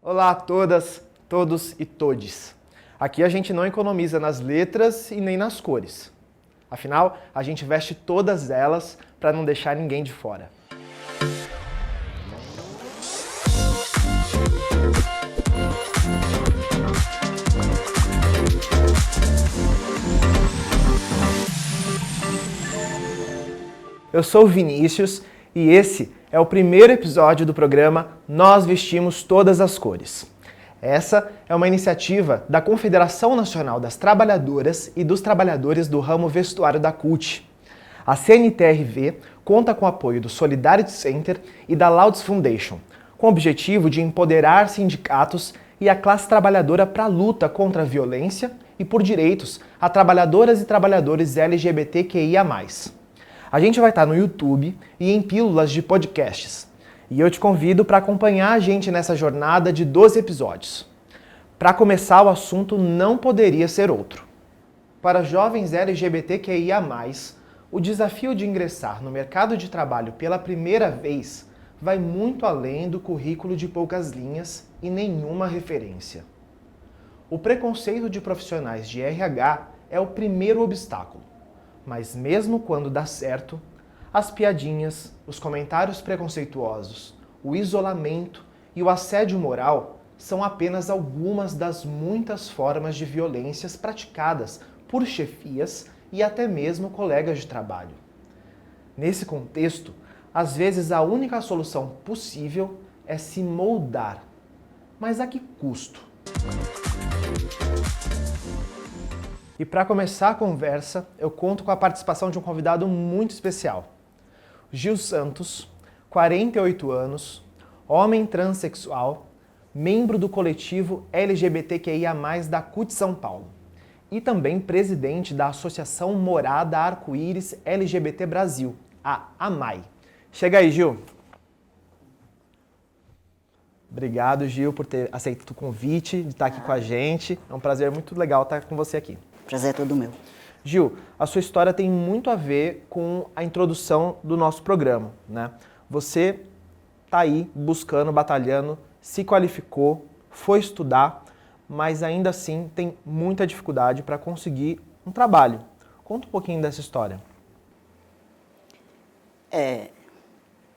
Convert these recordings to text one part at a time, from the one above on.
Olá a todas, todos e todes. Aqui a gente não economiza nas letras e nem nas cores. Afinal, a gente veste todas elas para não deixar ninguém de fora. Eu sou o Vinícius e esse é o primeiro episódio do programa Nós Vestimos Todas as Cores. Essa é uma iniciativa da Confederação Nacional das Trabalhadoras e dos Trabalhadores do Ramo Vestuário da CUT. A CNTRV conta com o apoio do Solidarity Center e da Laudes Foundation, com o objetivo de empoderar sindicatos e a classe trabalhadora para a luta contra a violência e por direitos a trabalhadoras e trabalhadores LGBTQIA+. A gente vai estar no YouTube e em pílulas de podcasts. E eu te convido para acompanhar a gente nessa jornada de 12 episódios. Para começar, o assunto não poderia ser outro. Para jovens LGBTQIA+, o desafio de ingressar no mercado de trabalho pela primeira vez vai muito além do currículo de poucas linhas e nenhuma referência. O preconceito de profissionais de RH é o primeiro obstáculo. Mas mesmo quando dá certo, as piadinhas, os comentários preconceituosos, o isolamento e o assédio moral são apenas algumas das muitas formas de violências praticadas por chefias e até mesmo colegas de trabalho. Nesse contexto, às vezes a única solução possível é se moldar. Mas a que custo? E para começar a conversa, eu conto com a participação de um convidado muito especial. Gil Santos, 48 anos, homem transexual, membro do coletivo LGBTQIA+, da CUT São Paulo. E também presidente da Associação Morada Arco-Íris LGBT Brasil, a AMAI. Chega aí, Gil. Obrigado, Gil, por ter aceito o convite de estar aqui com a gente. É um prazer muito legal estar com você aqui. Prazer é todo meu. Gil, a sua história tem muito a ver com a introdução do nosso programa, né? Você está aí buscando, batalhando, se qualificou, foi estudar, mas ainda assim tem muita dificuldade para conseguir um trabalho. Conta um pouquinho dessa história.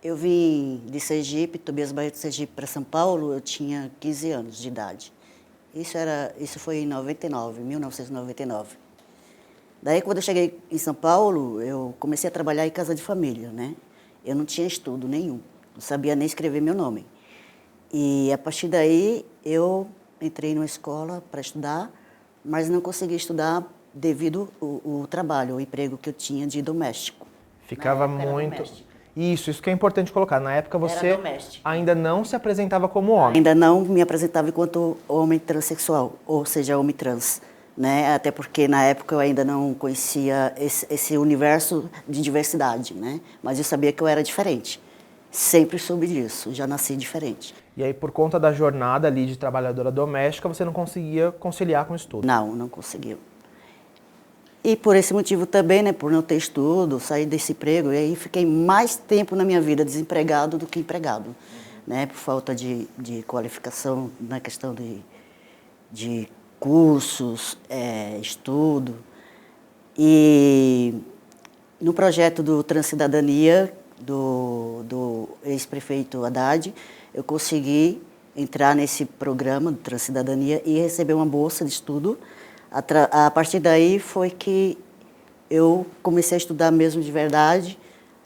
Eu vim de Sergipe, Tobias Barreto de Sergipe para São Paulo, eu tinha 15 anos de idade. Isso foi em 1999. Daí, quando eu cheguei em São Paulo, eu comecei a trabalhar em casa de família, né? Eu não tinha estudo nenhum, não sabia nem escrever meu nome. E, a partir daí, eu entrei numa escola para estudar, mas não consegui estudar devido ao trabalho, o emprego que eu tinha de doméstico. Ficava muito... Isso que é importante colocar. Na época você ainda não se apresentava como homem. Ainda não me apresentava enquanto homem transexual, ou seja, homem trans. Né? Até porque na época eu ainda não conhecia esse universo de diversidade, né? Mas eu sabia que eu era diferente. Sempre soube disso, já nasci diferente. E aí, por conta da jornada ali de trabalhadora doméstica, você não conseguia conciliar com o estudo? Não conseguia. E por esse motivo também, né, por não ter estudo, sair desse emprego, e aí fiquei mais tempo na minha vida desempregado do que empregado, né, por falta de qualificação na questão de cursos, estudo. E no projeto do Transcidadania, do ex-prefeito Haddad, eu consegui entrar nesse programa do Transcidadania e receber uma bolsa de estudo. A partir daí foi que eu comecei a estudar mesmo de verdade,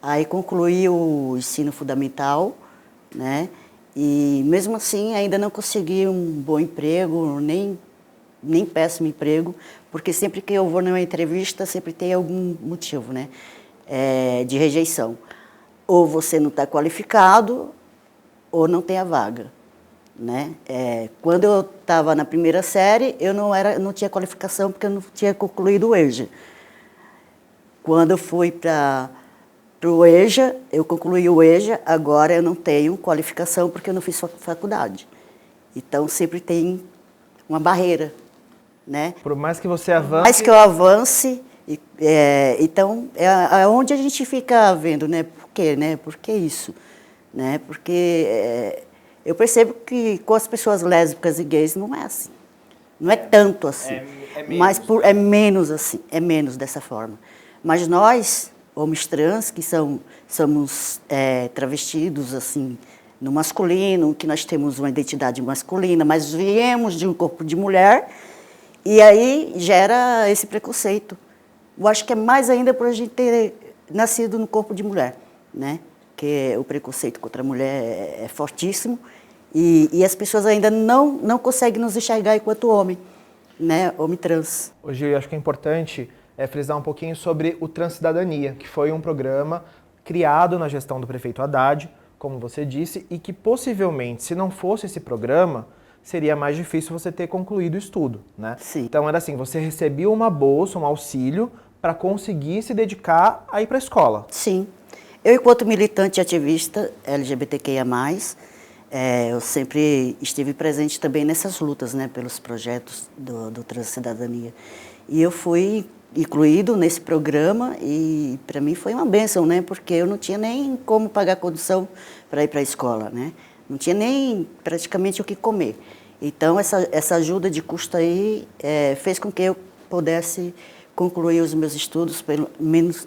aí concluí o ensino fundamental, né? E mesmo assim ainda não consegui um bom emprego, nem péssimo emprego, porque sempre que eu vou numa entrevista sempre tem algum motivo, né? De rejeição. Ou você não está qualificado, ou não tem a vaga. Né? Quando eu estava na primeira série, eu não tinha qualificação porque eu não tinha concluído o EJA. Quando eu fui para o EJA, eu concluí o EJA, agora eu não tenho qualificação porque eu não fiz faculdade. Então, sempre tem uma barreira. Né? Por mais que você avance... Por mais que eu avance, então, é onde a gente fica vendo, né? Por quê, né? Por que isso? Né? Porque... Eu percebo que com as pessoas lésbicas e gays não é assim. Não é tanto assim. Mas é menos assim, é menos dessa forma. Mas nós, homens trans, que somos travestidos assim, no masculino, que nós temos uma identidade masculina, mas viemos de um corpo de mulher, e aí gera esse preconceito. Eu acho que é mais ainda por a gente ter nascido no corpo de mulher, né? Que o preconceito contra a mulher é fortíssimo, e as pessoas ainda não conseguem nos enxergar enquanto homem, né? Homem trans. Hoje eu acho que é importante frisar um pouquinho sobre o Transcidadania, que foi um programa criado na gestão do prefeito Haddad, como você disse, e que possivelmente, se não fosse esse programa, seria mais difícil você ter concluído o estudo, né? Sim. Então era assim, você recebia uma bolsa, um auxílio, para conseguir se dedicar a ir para a escola. Sim. Eu, enquanto militante e ativista LGBTQIA+, eu sempre estive presente também nessas lutas, né, pelos projetos do Transcidadania. E eu fui incluído nesse programa e para mim foi uma bênção, né, porque eu não tinha nem como pagar condução para ir para a escola, né, não tinha nem praticamente o que comer. Então essa ajuda de custo aí fez com que eu pudesse concluir os meus estudos, pelo menos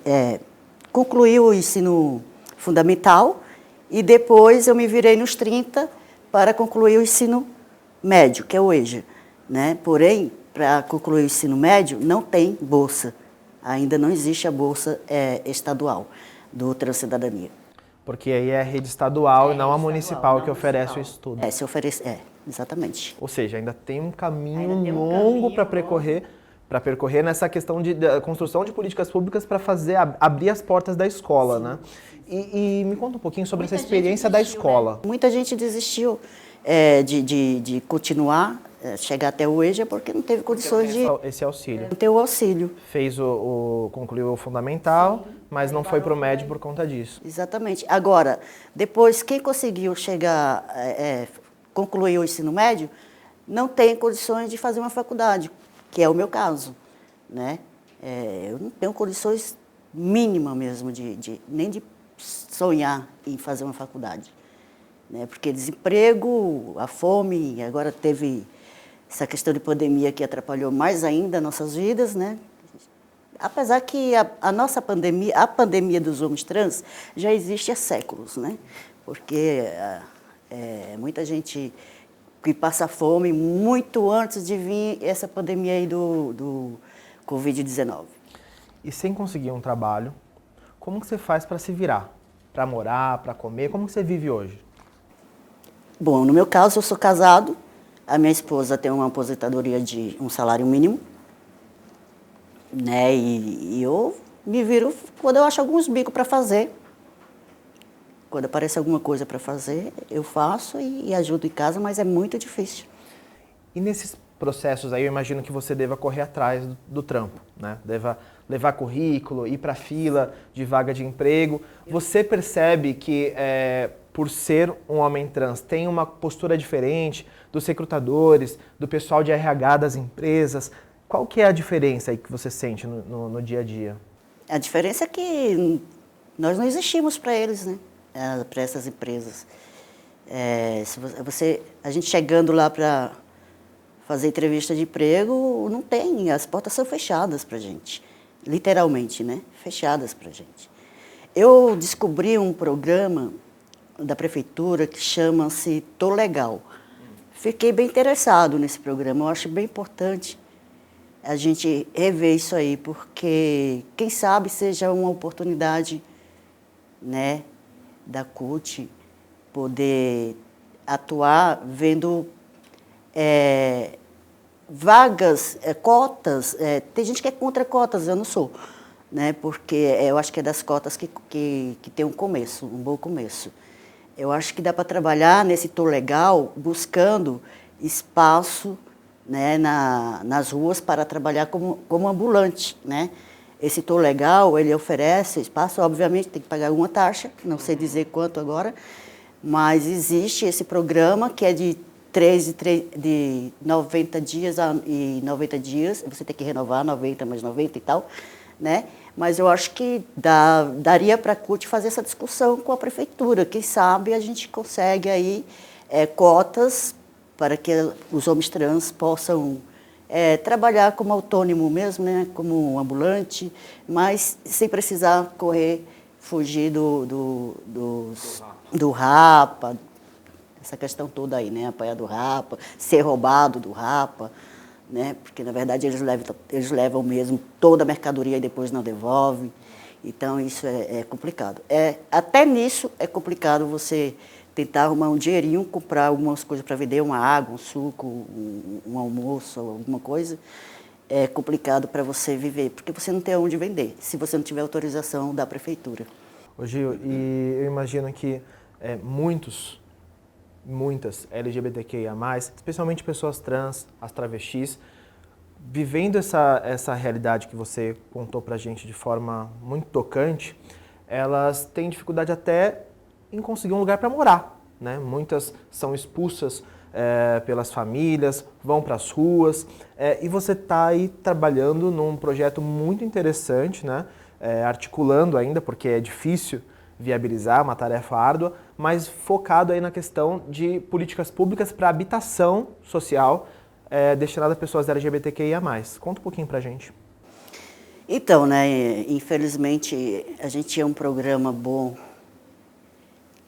concluir o ensino fundamental e depois eu me virei nos 30 para concluir o ensino médio, que é o EJA, né? Porém, para concluir o ensino médio, não tem bolsa. Ainda não existe a bolsa estadual do Transcidadania. Porque aí é a rede estadual e não a municipal que oferece o estudo. Se oferece, exatamente. Ou seja, ainda tem um caminho longo para percorrer nessa questão da construção de políticas públicas para abrir as portas da escola, né? E me conta um pouquinho sobre essa experiência da escola. Muita gente desistiu de continuar, chegar até o EJA, porque não teve condições de esse auxílio. ter o auxílio. Concluiu o fundamental, mas não foi para o médio por conta disso. Exatamente. Agora, depois, quem conseguiu chegar, concluir o ensino médio, não tem condições de fazer uma faculdade, que é o meu caso, né? Eu não tenho condições mínimas mesmo, nem de sonhar em fazer uma faculdade, né? Porque desemprego, a fome, agora teve essa questão de pandemia que atrapalhou mais ainda nossas vidas, né? Apesar que a nossa pandemia, a pandemia dos homens trans, já existe há séculos, né? Porque muita gente que passa fome muito antes de vir essa pandemia aí do Covid-19. E sem conseguir um trabalho, como que você faz para se virar? Para morar, para comer? Como que você vive hoje? Bom, no meu caso, eu sou casado. A minha esposa tem uma aposentadoria de um salário mínimo, né? E eu me viro quando eu acho alguns bicos para fazer. Quando aparece alguma coisa para fazer, eu faço e ajudo em casa, mas é muito difícil. E nesses processos aí, eu imagino que você deva correr atrás do trampo, né? Deva levar currículo, ir para fila de vaga de emprego. Você percebe que, por ser um homem trans, tem uma postura diferente dos recrutadores, do pessoal de RH das empresas? Qual que é a diferença aí que você sente no dia a dia? A diferença é que nós não existimos para eles, né? Para essas empresas. A gente chegando lá para fazer entrevista de emprego, não tem, as portas são fechadas para a gente, literalmente, né? Fechadas para a gente. Eu descobri um programa da prefeitura que chama-se Tô Legal. Fiquei bem interessado nesse programa, eu acho bem importante a gente rever isso aí, porque quem sabe seja uma oportunidade, né, da CUT poder atuar vendo vagas, cotas. Tem gente que é contra cotas, eu não sou, né? Porque eu acho que é das cotas que tem um começo, um bom começo. Eu acho que dá para trabalhar nesse Tô Legal buscando espaço, né, nas ruas para trabalhar como ambulante, né? Esse Tô Legal, ele oferece espaço, obviamente tem que pagar alguma taxa, não sei dizer quanto agora, mas existe esse programa que é de 90 dias e 90 dias, você tem que renovar 90 mais 90 e tal, né? Mas eu acho que daria para a CUT fazer essa discussão com a prefeitura, quem sabe a gente consegue aí cotas para que os homens trans possam trabalhar como autônomo mesmo, né? Como ambulante, mas sem precisar fugir do rapa, essa questão toda aí, né? Apanhar do rapa, ser roubado do rapa, né? Porque, na verdade, eles levam mesmo toda a mercadoria e depois não devolvem. Então, isso é complicado. Até nisso é complicado você tentar arrumar um dinheirinho, comprar algumas coisas para vender, uma água, um suco, um almoço, alguma coisa. É complicado para você viver, porque você não tem onde vender, se você não tiver autorização da prefeitura. Ô Gil, e eu imagino que muitas LGBTQIA+, especialmente pessoas trans, as travestis, vivendo essa realidade que você contou pra gente de forma muito tocante, elas têm dificuldade até em conseguir um lugar para morar, né? Muitas são expulsas pelas famílias, vão para as ruas, e você está aí trabalhando num projeto muito interessante, né? Articulando ainda, porque é difícil viabilizar, uma tarefa árdua, mas focado aí na questão de políticas públicas para habitação social destinada a pessoas LGBTQIA+. Conta um pouquinho pra gente. Então, né, infelizmente, a gente tinha um programa bom,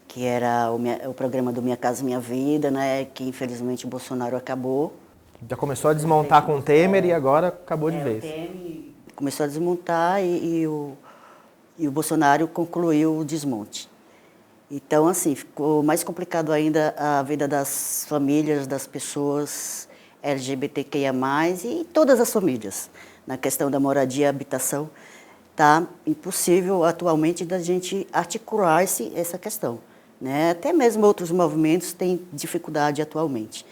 que era o programa do Minha Casa Minha Vida, né, que infelizmente o Bolsonaro acabou. Já começou a desmontar com o Temer e agora acabou de vez. O Temer começou a desmontar e o Bolsonaro concluiu o desmonte. Então, assim, ficou mais complicado ainda a vida das famílias, das pessoas LGBTQIA+, e todas as famílias. Na questão da moradia e habitação, está impossível atualmente da gente articular essa questão, né? Até mesmo outros movimentos têm dificuldade atualmente.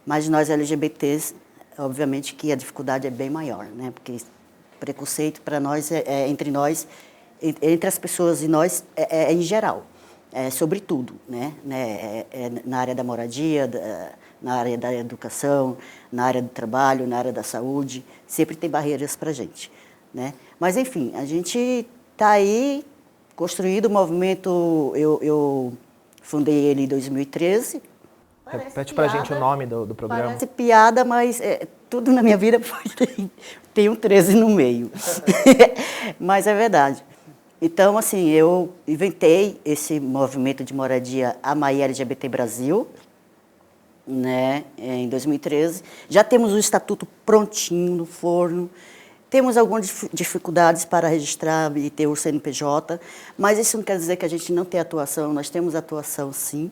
Mas nós LGBTs, obviamente que a dificuldade é bem maior, né? Porque preconceito para nós entre nós, entre as pessoas e nós, em geral. Sobre tudo, né? Na área da moradia, na área da educação, na área do trabalho, na área da saúde, sempre tem barreiras para a gente, né? Mas, enfim, a gente está aí construindo o movimento, eu fundei ele em 2013. Repete para a gente o nome do programa. Parece piada, mas tudo na minha vida tem um 13 no meio. Mas é verdade. Então, assim, eu inventei esse movimento de moradia AMAI LGBT Brasil, né, em 2013. Já temos o estatuto prontinho no forno. Temos algumas dificuldades para registrar e ter o CNPJ, mas isso não quer dizer que a gente não tem atuação. Nós temos atuação, sim.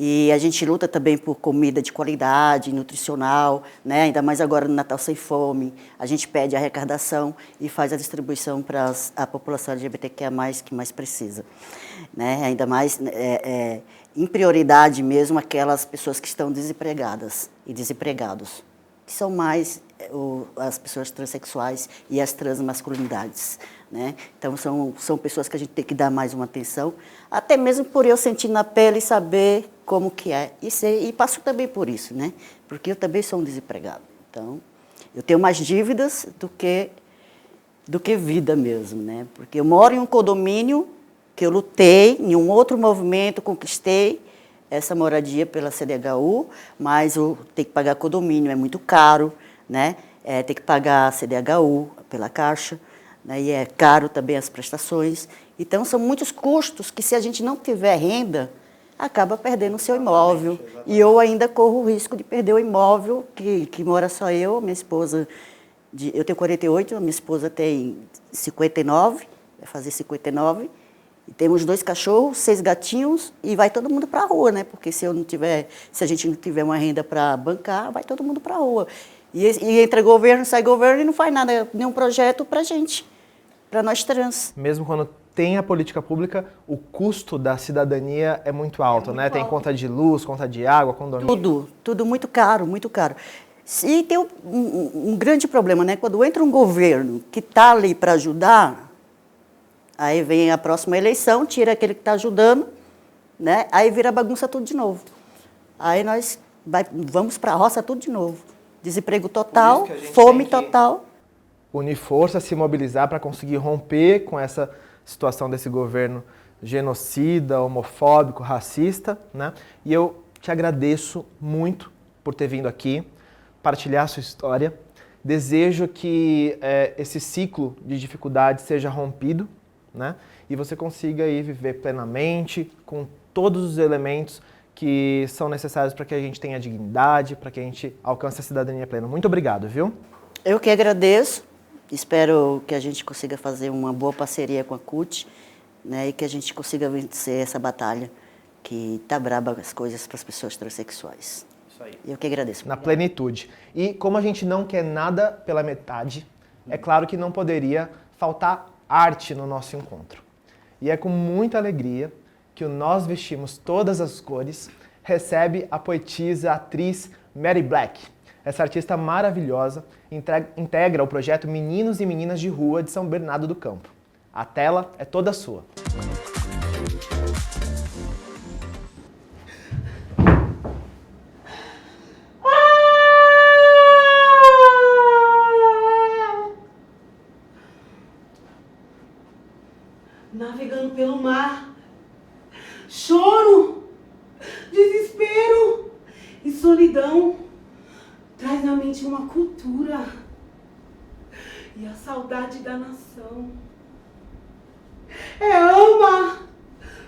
E a gente luta também por comida de qualidade, nutricional, né? Ainda mais agora no Natal Sem Fome. A gente pede a arrecadação e faz a distribuição para a população LGBTQIA+, que mais precisa, né? Ainda mais, em prioridade mesmo, aquelas pessoas que estão desempregadas e desempregados, que são mais as pessoas transexuais e as transmasculinidades, né? Então, são pessoas que a gente tem que dar mais uma atenção, até mesmo por eu sentir na pele e saber como que é. E passo também por isso, né? Porque eu também sou um desempregado. Então, eu tenho mais dívidas do que vida mesmo, né? Porque eu moro em um condomínio que eu lutei, em um outro movimento, conquistei essa moradia pela CDHU, mas eu tenho que pagar condomínio, é muito caro, né? Tem que pagar a CDHU pela Caixa, né? E é caro também as prestações. Então, são muitos custos que, se a gente não tiver renda, acaba perdendo o seu imóvel. Exatamente. E eu ainda corro o risco de perder o imóvel, que mora só eu, minha esposa, eu tenho 48, a minha esposa tem 59, vai fazer 59, e temos 2 cachorros, 6 gatinhos, e vai todo mundo para a rua, né? Porque se a gente não tiver uma renda para bancar, vai todo mundo para a rua. E entra governo, sai governo e não faz nada, nenhum projeto para a gente, para nós trans. Mesmo quando tem a política pública, o custo da cidadania é muito alto, né? Tem conta de luz, conta de água, condomínio. Tudo muito caro, muito caro. E tem um grande problema, né? Quando entra um governo que está ali para ajudar, aí vem a próxima eleição, tira aquele que está ajudando, né? Aí vira bagunça tudo de novo. Aí nós vamos para a roça tudo de novo. Desemprego total, fome total. Unir força, se mobilizar para conseguir romper com essa situação desse governo genocida, homofóbico, racista, né? E eu te agradeço muito por ter vindo aqui, partilhar a sua história. Desejo que esse ciclo de dificuldades seja rompido, né? E você consiga aí viver plenamente, com todos os elementos que são necessários para que a gente tenha dignidade, para que a gente alcance a cidadania plena. Muito obrigado, viu? Eu que agradeço. Espero que a gente consiga fazer uma boa parceria com a CUT, né, e que a gente consiga vencer essa batalha que tá braba as coisas para as pessoas transexuais. Isso aí. Eu que agradeço. Na plenitude. E como a gente não quer nada pela metade, é claro que não poderia faltar arte no nosso encontro. E é com muita alegria que o Nós Vestimos Todas as Cores recebe a poetisa, atriz Mary Black. Essa artista maravilhosa integra o projeto Meninos e Meninas de Rua de São Bernardo do Campo. A tela é toda sua. Navegando pelo mar, choro, desespero e solidão traz na mente uma cultura e a saudade da nação. É ama,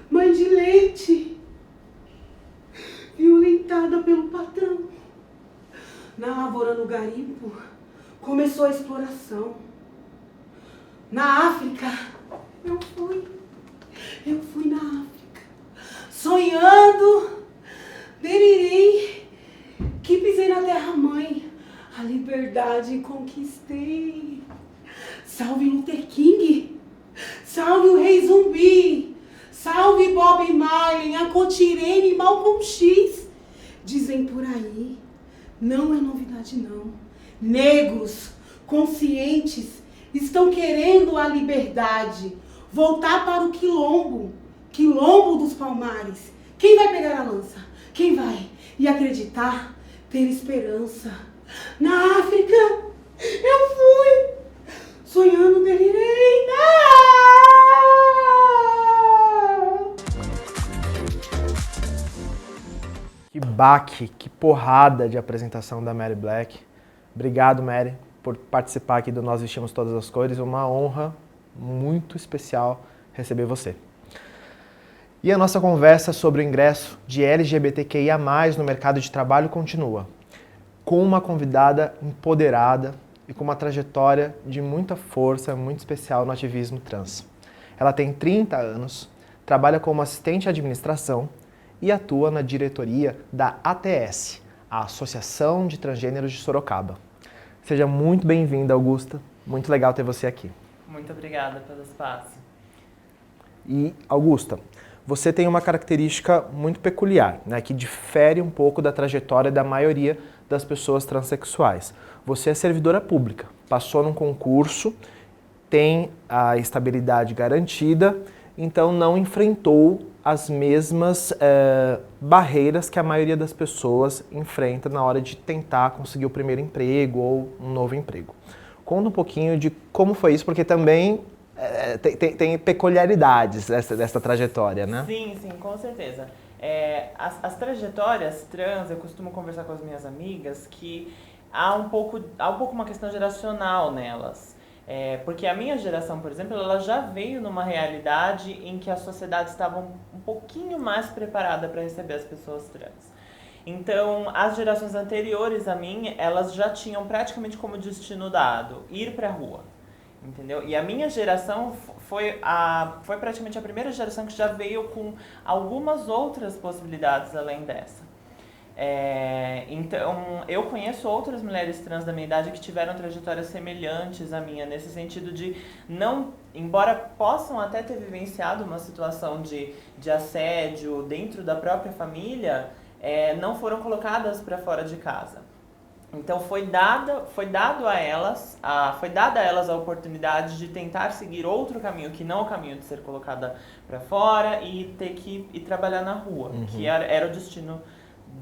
mãe de leite, violentada pelo patrão. Na lavoura no garimpo começou a exploração. Na África, eu fui na África, sonhando, delirei, que pisei na terra-mãe, a liberdade conquistei. Salve Luther King, salve o Rei Zumbi, salve Bob Marley, Acontirene e Malcolm X. Dizem por aí, não é novidade não, negros, conscientes, estão querendo a liberdade, voltar para o quilombo dos Palmares. Quem vai pegar a lança? Quem vai? E acreditar, ter esperança. Na África, eu fui, sonhando delirei. Que baque, que porrada de apresentação da Mary Black. Obrigado, Mary, por participar aqui do Nós Vestimos Todas as Cores. Uma honra muito especial receber você. E a nossa conversa sobre o ingresso de LGBTQIA+, no mercado de trabalho continua, com uma convidada empoderada e com uma trajetória de muita força, muito especial no ativismo trans. Ela tem 30 anos, trabalha como assistente de administração e atua na diretoria da ATS, a Associação de Transgêneros de Sorocaba. Seja muito bem-vinda, Augusta. Muito legal ter você aqui. Muito obrigada pelo espaço. E, Augusta, você tem uma característica muito peculiar, né, que difere um pouco da trajetória da maioria das pessoas transexuais. Você é servidora pública, passou num concurso, tem a estabilidade garantida, então não enfrentou as mesmas barreiras que a maioria das pessoas enfrenta na hora de tentar conseguir o primeiro emprego ou um novo emprego. Conta um pouquinho de como foi isso, porque também tem peculiaridades dessa trajetória, né? Sim, com certeza. As trajetórias trans, eu costumo conversar com as minhas amigas que há um pouco uma questão geracional nelas. Porque a minha geração, por exemplo, ela já veio numa realidade em que a sociedade estava um pouquinho mais preparada para receber as pessoas trans. Então, as gerações anteriores a mim, elas já tinham praticamente como destino dado ir para a rua, entendeu? E a minha geração foi praticamente a primeira geração que já veio com algumas outras possibilidades além dessa. Então, eu conheço outras mulheres trans da minha idade que tiveram trajetórias semelhantes à minha, nesse sentido de não, embora possam até ter vivenciado uma situação de assédio dentro da própria família, não foram colocadas para fora de casa. Então foi dada a elas a oportunidade de tentar seguir outro caminho que não o caminho de ser colocada para fora e ter que ir trabalhar na rua, que era o destino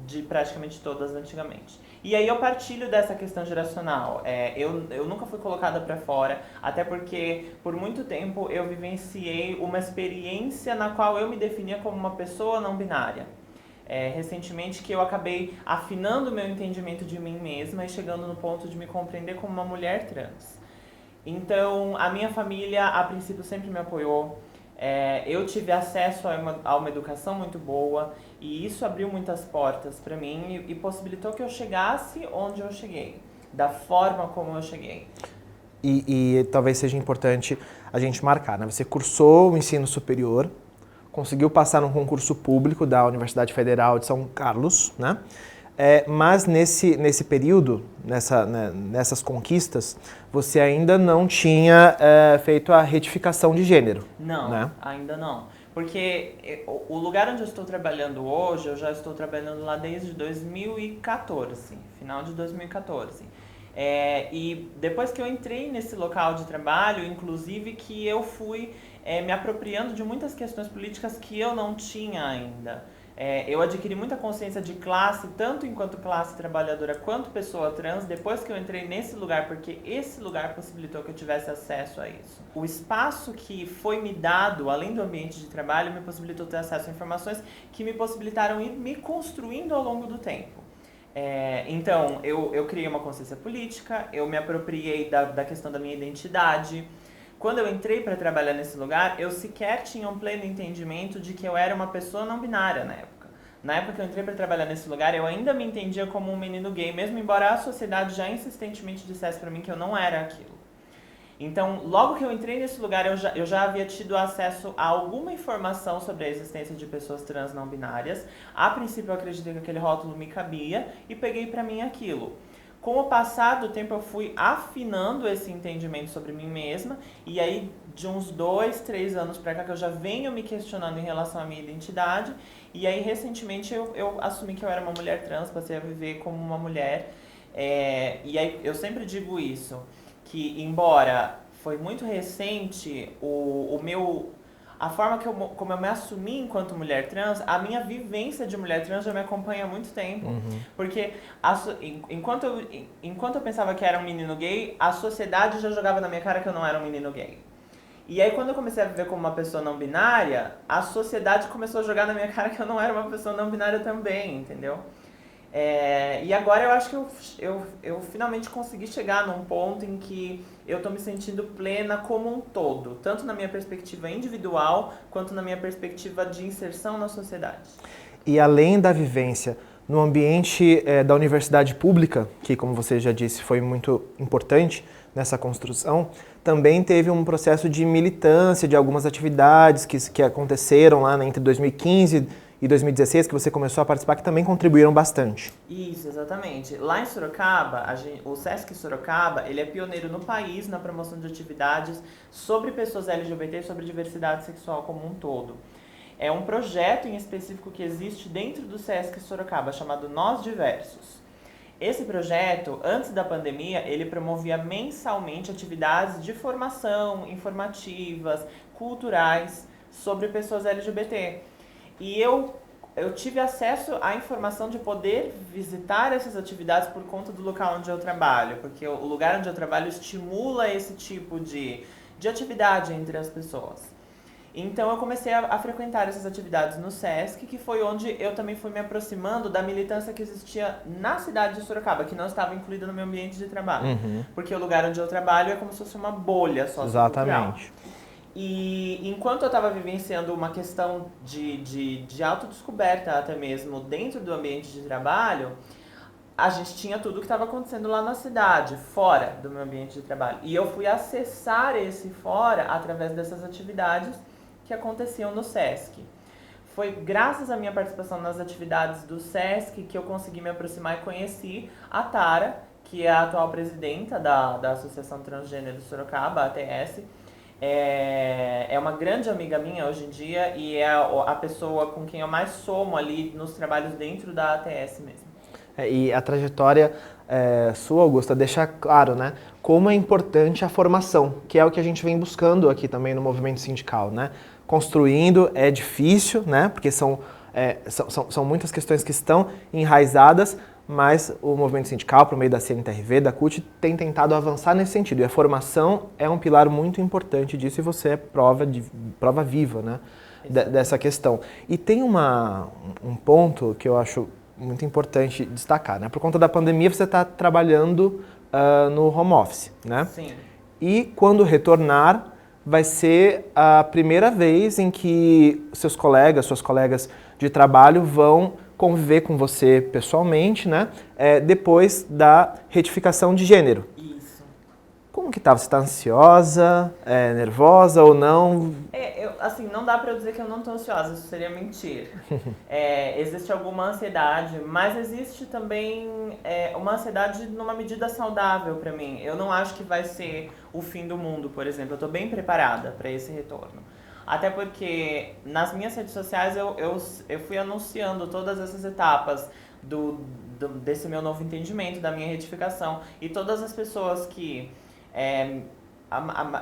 de praticamente todas antigamente. E aí eu partilho dessa questão geracional. Eu nunca fui colocada para fora, até porque por muito tempo eu vivenciei uma experiência na qual eu me definia como uma pessoa não binária. recentemente que eu acabei afinando o meu entendimento de mim mesma e chegando no ponto de me compreender como uma mulher trans. Então, a minha família, a princípio, sempre me apoiou. Eu tive acesso a uma educação muito boa e isso abriu muitas portas para mim e possibilitou que eu chegasse onde eu cheguei, da forma como eu cheguei. E talvez seja importante a gente marcar, né? Você cursou o ensino superior, conseguiu passar num concurso público da Universidade Federal de São Carlos, né? Mas nesse período, nessas conquistas, você ainda não tinha feito a retificação de gênero. Não, né? Ainda não. Porque o lugar onde eu estou trabalhando hoje, eu já estou trabalhando lá desde 2014, final de 2014. E depois que eu entrei nesse local de trabalho, inclusive que eu fui me apropriando de muitas questões políticas que eu não tinha ainda. Eu adquiri muita consciência de classe, tanto enquanto classe trabalhadora quanto pessoa trans, depois que eu entrei nesse lugar, porque esse lugar possibilitou que eu tivesse acesso a isso. O espaço que foi me dado, além do ambiente de trabalho, me possibilitou ter acesso a informações que me possibilitaram ir me construindo ao longo do tempo. Então, eu criei uma consciência política, eu me apropriei da questão da minha identidade. Quando eu entrei para trabalhar nesse lugar, eu sequer tinha um pleno entendimento de que eu era uma pessoa não binária na época. Na época que eu entrei para trabalhar nesse lugar, eu ainda me entendia como um menino gay, mesmo embora a sociedade já insistentemente dissesse para mim que eu não era aquilo. Então, logo que eu entrei nesse lugar, eu já havia tido acesso a alguma informação sobre a existência de pessoas trans não binárias. A princípio, eu acreditei que aquele rótulo me cabia e peguei para mim aquilo. Com o passar do tempo, eu fui afinando esse entendimento sobre mim mesma, e aí de uns 2, 3 anos pra cá que eu já venho me questionando em relação à minha identidade, e aí recentemente eu assumi que eu era uma mulher trans, passei a viver como uma mulher, e aí eu sempre digo isso, que embora foi muito recente a forma como eu me assumi enquanto mulher trans, a minha vivência de mulher trans já me acompanha há muito tempo. Uhum. Porque enquanto eu pensava que era um menino gay, a sociedade já jogava na minha cara que eu não era um menino gay. E aí quando eu comecei a viver como uma pessoa não binária, a sociedade começou a jogar na minha cara que eu não era uma pessoa não binária também, entendeu? E agora eu acho que eu finalmente consegui chegar num ponto em que eu tô me sentindo plena como um todo, tanto na minha perspectiva individual, quanto na minha perspectiva de inserção na sociedade. E além da vivência no ambiente da universidade pública, que como você já disse foi muito importante nessa construção, também teve um processo de militância de algumas atividades que aconteceram lá entre 2015 e 2016, que você começou a participar, que também contribuíram bastante. Isso, exatamente. Lá em Sorocaba, o Sesc Sorocaba, ele é pioneiro no país na promoção de atividades sobre pessoas LGBT e sobre diversidade sexual como um todo. É um projeto em específico que existe dentro do Sesc Sorocaba, chamado Nós Diversos. Esse projeto, antes da pandemia, ele promovia mensalmente atividades de formação, informativas, culturais, sobre pessoas LGBT. E eu tive acesso à informação de poder visitar essas atividades por conta do local onde eu trabalho, porque o lugar onde eu trabalho estimula esse tipo de atividade entre as pessoas. Então eu comecei a frequentar essas atividades no Sesc, que foi onde eu também fui me aproximando da militância que existia na cidade de Sorocaba, que não estava incluída no meu ambiente de trabalho. Uhum. Porque o lugar onde eu trabalho é como se fosse uma bolha sociocultural. Exatamente. E enquanto eu estava vivenciando uma questão de autodescoberta até mesmo dentro do ambiente de trabalho, a gente tinha tudo o que estava acontecendo lá na cidade, fora do meu ambiente de trabalho. E eu fui acessar esse fora através dessas atividades que aconteciam no Sesc. Foi graças à minha participação nas atividades do Sesc que eu consegui me aproximar e conheci a Tara, que é a atual presidenta da Associação Transgênero Sorocaba, a ATS. É uma grande amiga minha hoje em dia e é a pessoa com quem eu mais somo ali nos trabalhos dentro da ATS mesmo. E a trajetória sua, Augusta, deixa claro, né, como é importante a formação, que é o que a gente vem buscando aqui também no movimento sindical, né? Construindo é difícil, né, porque são muitas questões que estão enraizadas, mas o movimento sindical, por meio da CNTRV, da CUT, tem tentado avançar nesse sentido. E a formação é um pilar muito importante disso e você é prova viva, né? dessa questão. E tem um ponto que eu acho muito importante destacar, né? Por conta da pandemia, você está trabalhando no home office, né? Sim. E quando retornar, vai ser a primeira vez em que suas colegas de trabalho vão conviver com você pessoalmente, né? Depois da retificação de gênero. Isso. Como que tá? Você está ansiosa, nervosa ou não? Assim, não dá pra eu dizer que eu não tô ansiosa, isso seria mentir. Existe alguma ansiedade, mas existe também uma ansiedade numa medida saudável pra mim. Eu não acho que vai ser o fim do mundo, por exemplo. Eu tô bem preparada pra esse retorno. Até porque nas minhas redes sociais eu fui anunciando todas essas etapas desse meu novo entendimento, da minha retificação. E todas as pessoas que...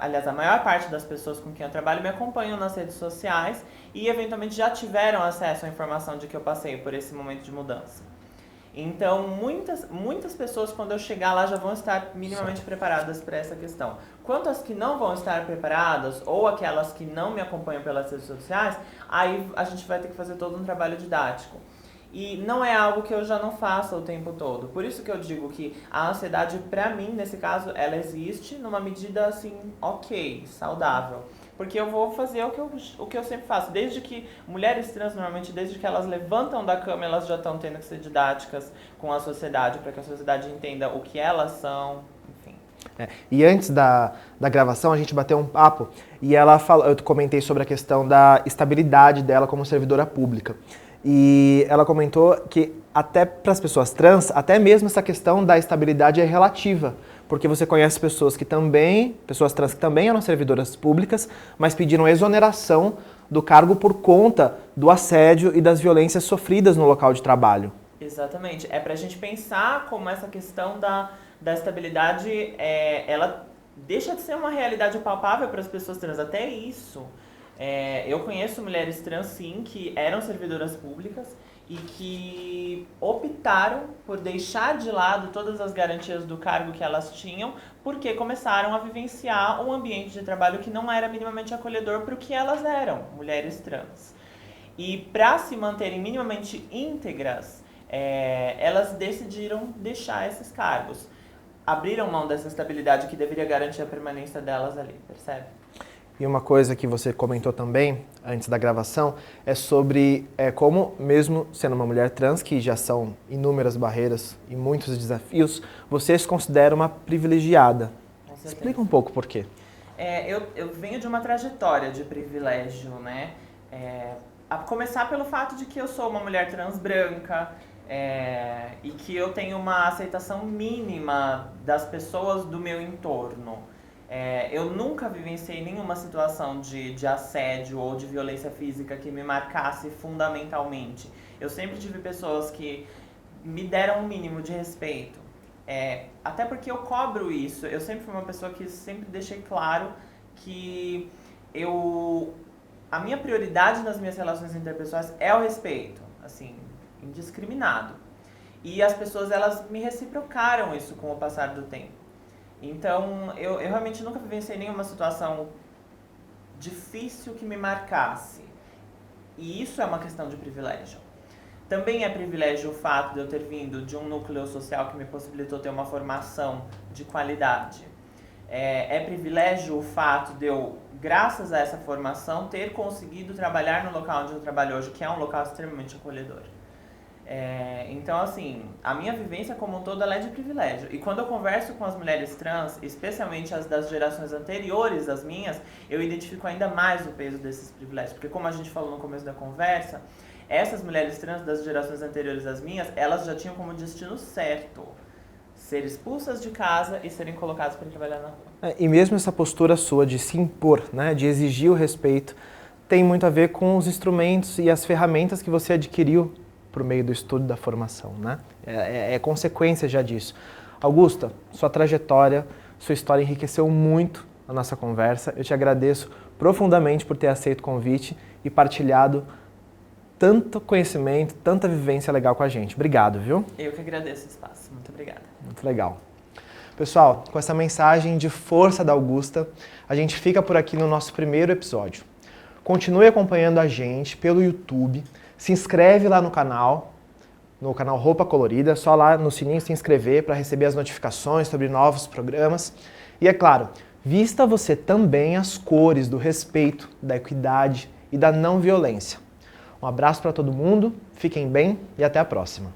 aliás, a maior parte das pessoas com quem eu trabalho me acompanham nas redes sociais e eventualmente já tiveram acesso à informação de que eu passei por esse momento de mudança. Então, muitas pessoas, quando eu chegar lá, já vão estar minimamente preparadas para essa questão. Quanto às que não vão estar preparadas, ou aquelas que não me acompanham pelas redes sociais, aí a gente vai ter que fazer todo um trabalho didático. E não é algo que eu já não faça o tempo todo. Por isso que eu digo que a ansiedade, pra mim, nesse caso, ela existe numa medida, assim, ok, saudável. Porque eu vou fazer o que eu sempre faço. Desde que mulheres trans, normalmente, desde que elas levantam da cama, elas já estão tendo que ser didáticas com a sociedade, para que a sociedade entenda o que elas são, enfim. E antes da gravação, a gente bateu um papo e eu comentei sobre a questão da estabilidade dela como servidora pública. E ela comentou que até para as pessoas trans, até mesmo essa questão da estabilidade é relativa, porque você conhece pessoas trans que também eram servidoras públicas, mas pediram exoneração do cargo por conta do assédio e das violências sofridas no local de trabalho. Exatamente. É pra gente pensar como essa questão da estabilidade, ela deixa de ser uma realidade palpável para as pessoas trans. Até isso. Eu conheço mulheres trans, sim, que eram servidoras públicas e que optaram por deixar de lado todas as garantias do cargo que elas tinham, porque começaram a vivenciar um ambiente de trabalho que não era minimamente acolhedor para o que elas eram, mulheres trans. E para se manterem minimamente íntegras, elas decidiram deixar esses cargos. Abriram mão dessa estabilidade que deveria garantir a permanência delas ali, percebe? E uma coisa que você comentou também, antes da gravação, é sobre como, mesmo sendo uma mulher trans, que já são inúmeras barreiras e muitos desafios, você se considera uma privilegiada. Explica um pouco por quê. Eu venho de uma trajetória de privilégio, né? A começar pelo fato de que eu sou uma mulher trans branca, e que eu tenho uma aceitação mínima das pessoas do meu entorno. Eu nunca vivenciei nenhuma situação de assédio ou de violência física que me marcasse fundamentalmente. Eu sempre tive pessoas que me deram um mínimo de respeito. Até porque eu cobro isso. Eu sempre fui uma pessoa que sempre deixei claro que a minha prioridade nas minhas relações interpessoais é o respeito, assim, indiscriminado. E as pessoas, elas me reciprocaram isso com o passar do tempo. Então, eu realmente nunca vivenciei nenhuma situação difícil que me marcasse. E isso é uma questão de privilégio. Também é privilégio o fato de eu ter vindo de um núcleo social que me possibilitou ter uma formação de qualidade. É privilégio o fato de eu, graças a essa formação, ter conseguido trabalhar no local onde eu trabalho hoje, que é um local extremamente acolhedor. Então, assim, a minha vivência como um todo, ela é de privilégio. E quando eu converso com as mulheres trans, especialmente as das gerações anteriores às minhas, eu identifico ainda mais o peso desses privilégios. Porque como a gente falou no começo da conversa, essas mulheres trans das gerações anteriores às minhas, elas já tinham como destino certo ser expulsas de casa e serem colocadas para trabalhar na rua. E mesmo essa postura sua de se impor, né, de exigir o respeito, tem muito a ver com os instrumentos e as ferramentas que você adquiriu por meio do estudo da formação, né? É consequência já disso. Augusta, sua trajetória, sua história enriqueceu muito a nossa conversa. Eu te agradeço profundamente por ter aceito o convite e partilhado tanto conhecimento, tanta vivência legal com a gente. Obrigado, viu? Eu que agradeço o espaço. Muito obrigada. Muito legal. Pessoal, com essa mensagem de força da Augusta, a gente fica por aqui no nosso primeiro episódio. continue acompanhando a gente pelo YouTube, se inscreve lá no canal Roupa Colorida, só lá no sininho se inscrever para receber as notificações sobre novos programas. E é claro, vista você também as cores do respeito, da equidade e da não violência. Um abraço para todo mundo, fiquem bem e até a próxima.